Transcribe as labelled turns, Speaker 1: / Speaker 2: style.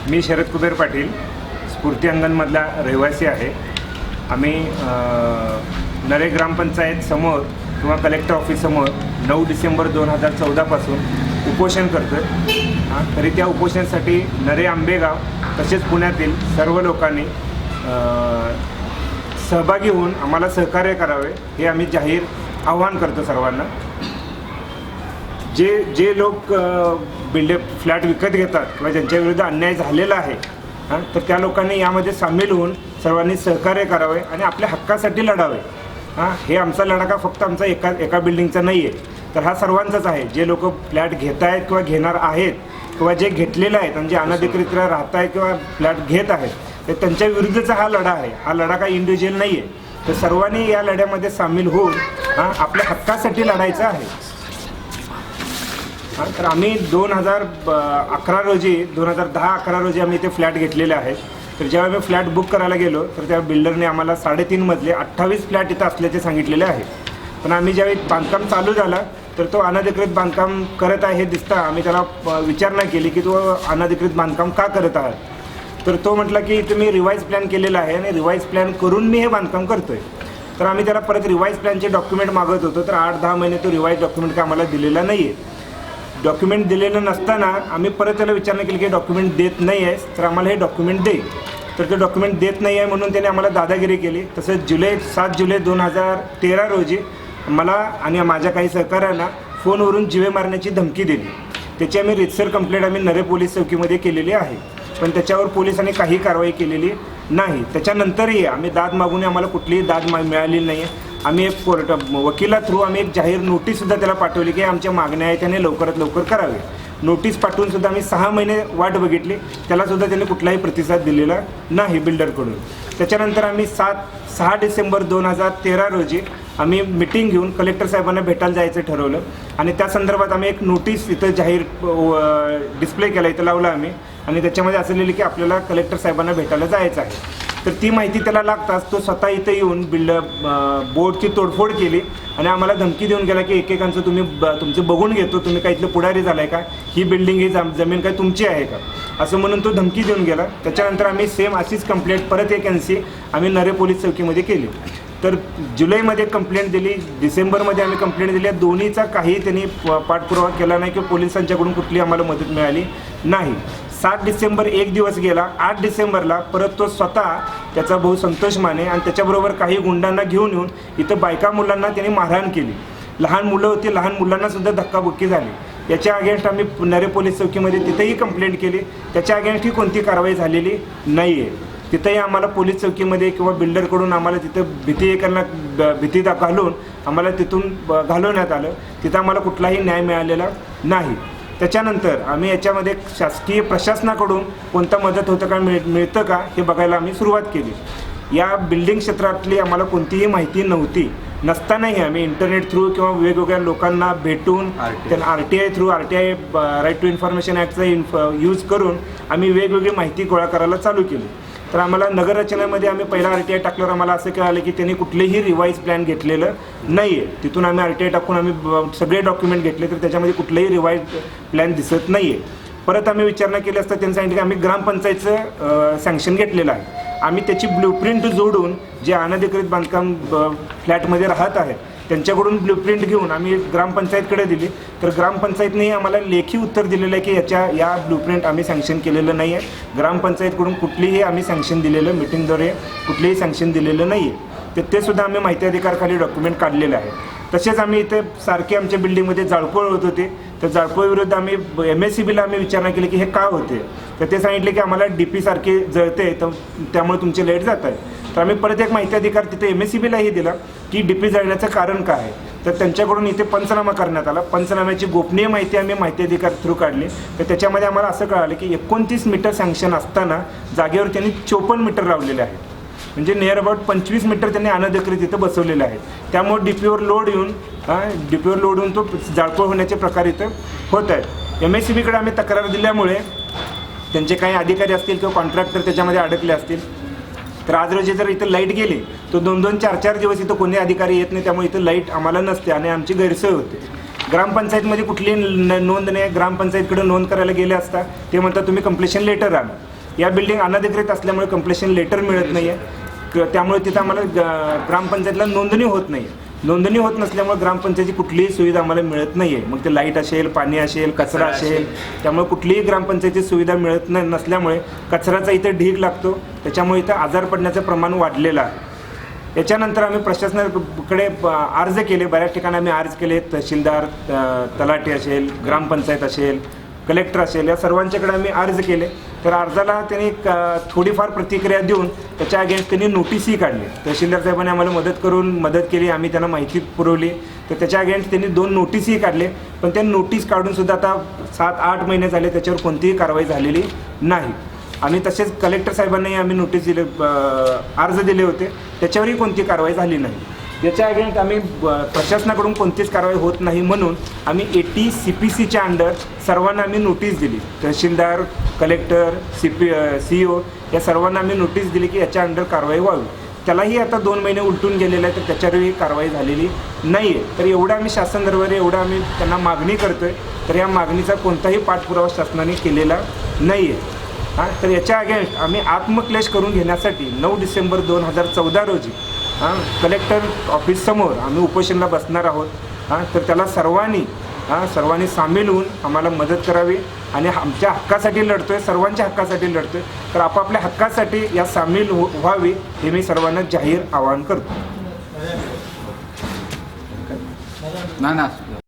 Speaker 1: मी शरद कुबेर पाटील स्फूर्ती अंगणमधला रहिवासी आहे। आम्ही नरे ग्रामपंचायत समोर किंवा कलेक्टर ऑफिस समोर 9 डिसेंबर 2014 पासून उपोषण करतो। तरी त्या उपोषणासाठी नरे आंबेगाव तसेच पुण्यातील सर्व लोकांनी सहभागी होऊन आम्हाला सहकार्य करावे हे आम्ही जाहीर आवाहन करतो सर्वांना। जे लोक फ्लॅट विकत घेतात किंवा ज्यांच्या विरुद्ध अन्याय झालेला आहे तर त्या लोकांनी यामध्ये सामील होऊन सर्वांनी सहकार्य करावे आणि आपल्या हक्कासाठी लढावे। हे आमचा लढा का फक्त आमचा एका बिल्डिंगचा नाही आहे, तर हा सर्वांचाच आहे। जे लोक फ्लॅट घेत आहेत किंवा घेणार आहेत किंवा जे घेतलेले आहेत आणि जे अनधिकृतरित्या राहत आहेत किंवा फ्लॅट घेत आहेत तर त्यांच्या विरुद्धचा हा लढा आहे। हा लढा काही इंडिव्हिज्युअल नाही आहे, तर सर्वांनी या लढ्यामध्ये सामील होऊन आपल्या हक्कासाठी लढायचं आहे। तर आम्ही 2010-11 रोजी आम्ही इथे फ्लॅट घेतलेले आहेत। तर जेव्हा मी फ्लॅट बुक करायला गेलो तर त्या बिल्डरने आम्हाला 3.5 मजले 28 फ्लॅट इथं असल्याचे सांगितलेले आहे। पण आम्ही ज्यावेळी बांधकाम चालू झाला तर तो अनधिकृत बांधकाम करत आहे हे दिसता आम्ही त्याला विचारणा केली की तो अनधिकृत बांधकाम का करत आहात, तर तो म्हटला की तुम्ही रिवाईज प्लॅन केलेला आहे आणि रिवाईज प्लॅन करून मी हे बांधकाम करतोय। तर आम्ही त्याला परत रिवाईज प्लॅनचे डॉक्युमेंट मागत होतो, तर 8-10 महिने तो रिवाईज डॉक्युमेंट काय आम्हाला दिलेला नाही आहे। डॉक्युमेंट दिलेलं नसताना आम्ही परत त्याला विचारणा केली की डॉक्युमेंट देत नाही आहे तर आम्हाला हे डॉक्युमेंट दे। तर ते डॉक्युमेंट देत नाही आहे म्हणून त्याने आम्हाला दादागिरी केली। तसंच 7 जुलै 2013 रोजी मला आणि माझ्या काही सहकाऱ्यांना फोनवरून जीवे मारण्याची धमकी दिली। त्याची आम्ही रितसर कंप्लेंट आम्ही नरे पोलीस चौकीमध्ये केलेली आहे, पण त्याच्यावर पोलिसांनी काही कारवाई केलेली नाही। त्याच्यानंतरही आम्ही दाद मागून आम्हाला कुठलीही दाद मिळालेली नाही आहे। आम्ही एक वकिला थ्रू आम्ही एक जाहीर नोटीससुद्धा त्याला पाठवली की आमच्या मागण्या आहेत त्याने लवकरात लवकर करावे। नोटीस पाठवून सुद्धा आम्ही 6 महिने वाट बघितली, त्यालासुद्धा त्याने कुठलाही प्रतिसाद दिलेला नाही बिल्डरकडून। त्याच्यानंतर आम्ही 6 डिसेंबर 2013 रोजी आम्ही मिटिंग घेऊन कलेक्टर साहेबांना भेटायला जायचं ठरवलं आणि त्या संदर्भात आम्ही एक नोटीस इथं जाहीर डिस्प्ले केला, इथं लावला आम्ही आणि त्याच्यामध्ये असं लिहिलं की आपल्याला कलेक्टर साहेबांना भेटायला जायचं आहे। तर ती माहिती त्याला लागताच तो स्वतः इथं येऊन बोर्डची तोडफोड केली आणि आम्हाला धमकी देऊन गेला की एकेकांचं तुमचं बघून घेतो, तुम्ही काय इथलं पुढारी झालाय का, ही बिल्डिंग ही जमीन काय तुमची आहे का, असं म्हणून तो धमकी देऊन गेला। त्याच्यानंतर आम्ही सेम अशीच कंप्लेंट परत एक आम्ही नरे पोलीस चौकीमध्ये केली। तर जुलैमध्ये कंप्लेंट दिली, डिसेंबरमध्ये आम्ही कंप्लेंट दिली, दोन्हीचा काही त्यांनी पाठपुरावा केला नाही किंवा पोलिसांच्याकडून कुठली आम्हाला मदत मिळाली नाही। 7 डिसेंबर एक दिवस गेला, 8 डिसेंबरला परत तो स्वतः त्याचा भाऊ संतोष माने आणि त्याच्याबरोबर काही गुंडांना घेऊन येऊन इथं बायका मुलांना त्यांनी मारहाण केली। लहान मुलं होती, लहान मुलांनासुद्धा धक्काबुक्की झाली। याच्या अगेन्स्ट आम्ही नरे पोलीस चौकीमध्ये तिथेही कंप्लेंट केली, त्याच्या अगेन्स्ट ही कोणती कारवाई झालेली नाही आहे। तिथंही आम्हाला पोलीस चौकीमध्ये किंवा बिल्डरकडून आम्हाला तिथं भीती घालून आम्हाला तिथून घालवण्यात आलं, तिथं आम्हाला कुठलाही न्याय मिळालेला नाही। त्याच्यानंतर आम्ही याच्यामध्ये शासकीय प्रशासनाकडून कोणता मदत होतं का मिळतं का हे बघायला आम्ही सुरुवात केली। या बिल्डिंग क्षेत्रातली आम्हाला कोणतीही माहिती नव्हती, नसतानाही आम्ही इंटरनेट थ्रू किंवा वेगवेगळ्या लोकांना भेटून त्यांना RTI through right to information ॲक्टचा यूज करून आम्ही वेगवेगळी माहिती गोळा करायला चालू केली। तर आम्हाला नगररचनेमध्ये आम्ही पहिला RTI टाकल्यावर आम्हाला असं कळालं की त्यांनी कुठलेही रिवाईज प्लॅन घेतलेलं नाही आहे। तिथून आम्ही RTI टाकून आम्ही सगळे डॉक्युमेंट घेतले तर त्याच्यामध्ये कुठलंही रिवाईज प्लॅन दिसत नाही आहे। परत आम्ही विचारणा केली असता त्यांनी सांगितलं की आम्ही ग्रामपंचायतचं सँक्शन घेतलेलं आहे, आम्ही त्याची ब्ल्यूप्रिंट जोडून जे अनधिकृत बांधकाम फ्लॅटमध्ये राहत आहेत त्यांच्याकडून ब्ल्यूप्रिंट घेऊन आम्ही ग्रामपंचायतकडे दिली। तर ग्रामपंचायतनेही आम्हाला लेखी उत्तर दिलेलं आहे की या ब्ल्यूप्रिंट आम्ही सँक्शन केलेलं नाही आहे, ग्रामपंचायतकडून कुठलीही आम्ही सँक्शन दिलेलं मिटिंगद्वारे कुठलीही सँक्शन दिलेलं नाही आहे। तर ते सुद्धा आम्ही माहिती अधिकारखाली डॉक्युमेंट काढलेलं आहे। तसेच आम्ही इथे सारखे आमच्या बिल्डिंगमध्ये जाळपोळ होत होते, तर जाळपोळीविरुद्ध आम्ही MSCBला आम्ही विचारणा केली की हे का होते, तर ते सांगितले की आम्हाला DP सारखे जळते तर त्यामुळे तुमचे लाईट जात आहे। तर आम्ही परत एक माहिती अधिकार तिथे MSCBलाही दिला की DP जळण्याचं कारण काय आहे, तर त्यांच्याकडून इथे पंचनामा करण्यात आला। पंचनाम्याची गोपनीय माहिती आम्ही माहिती अधिकार थ्रू काढली, तर त्याच्यामध्ये आम्हाला असं कळालं की 29 मीटर सँक्शन असताना जागेवर त्यांनी 54 मीटर लावलेले आहेत, म्हणजे नियर अबाउट 25 मीटर त्यांनी अनधिकृत इथं बसवलेले आहेत। त्यामुळे DPवर लोड येऊन तो जाळपोळ होण्याचे प्रकार इथं होत आहेत। MSCBकडे आम्ही तक्रार दिल्यामुळे त्यांचे काही अधिकारी असतील किंवा कॉन्ट्रॅक्टर त्याच्यामध्ये अडकले असतील, तर आज रोजी जर इथं लाईट गेली तर 2-2, 4-4 दिवस इथं कोणी अधिकारी येत नाही, त्यामुळे इथं लाईट आम्हाला नसते आणि आमची गैरसोय होते। ग्रामपंचायतमध्ये कुठली नोंद नाही, ग्रामपंचायतकडे नोंद करायला गेले असता ते म्हणतात तुम्ही कंप्लेशन लेटर आणा. या बिल्डिंग अनधिकृत असल्यामुळे कंप्लेशन लेटर मिळत नाही आहे, त्यामुळे तिथं आम्हाला ग्रामपंचायतला नोंदणी होत नाही. नोंदणी होत नसल्यामुळे ग्रामपंचायतीची कुठलीही सुविधा आम्हाला मिळत नाही आहे. मग ते लाईट असेल, पाणी असेल, कचरा असेल, त्यामुळे कुठलीही ग्रामपंचायतीची सुविधा मिळत नसल्यामुळे कचऱ्याचा इथे ढीग लागतो, त्याच्यामुळे इथं आजार पडण्याचं प्रमाण वाढलेलं आहे. याच्यानंतर आम्ही प्रशासनाकडे अर्ज केले, बऱ्याच ठिकाणी आम्ही अर्ज केले, तहसीलदार, तलाठी असेल, ग्रामपंचायत असेल, कलेक्टर असेल, या सर्वांच्याकडे आम्ही अर्ज केले. तर अर्जाला त्यांनी थोडीफार प्रतिक्रिया देऊन त्याच्या अगेन्स्ट त्यांनी नोटीसही काढली. तहसीलदार साहेबांनी आम्हाला मदत केली, आम्ही त्यांना माहिती पुरवली. तर त्याच्या अगेन्स्ट त्यांनी 2 नोटीसही काढले, पण त्या नोटीस काढूनसुद्धा आता 7-8 महिने झाले त्याच्यावर कोणतीही कारवाई झालेली नाही. आणि तसेच कलेक्टर साहेबांनाही आम्ही नोटीस अर्ज दिले होते, त्याच्यावरही कोणती कारवाई झाली नाही. याच्या अगेन्स्ट आम्ही प्रशासनाकडून कोणतीच कारवाई होत नाही म्हणून आम्ही AT-CPCच्या अंडर सर्वांना आम्ही नोटीस दिली. तहसीलदार, कलेक्टर, CO या सर्वांना आम्ही नोटीस दिली की याच्या अंडर कारवाई व्हावी. त्यालाही आता 2 महिने उलटून गेलेले आहे, तर त्याच्यावरही कारवाई झालेली नाही आहे. तर एवढं आम्ही शासन दरबारी एवढं आम्ही त्यांना मागणी करतो आहे, तर या मागणीचा कोणताही पाठपुरावा शासनाने केलेला नाही आहे. तर याच्या अगेन्स्ट आम्ही आत्मक्लेश करून घेण्यासाठी 9 डिसेंबर 2014 रोजी कलेक्टर ऑफिससमोर आम्ही उपोषणाला बसणार आहोत. तर त्याला सर्वांनी सामील होऊन आम्हाला मदत करावी आणि आमच्या हक्कासाठी लढतोय, सर्वांच्या हक्कासाठी लढतोय. तर आपापल्या हक्कासाठी या सामील व्हावी हे मी सर्वांना जाहीर आवाहन करतो.
Speaker 2: ना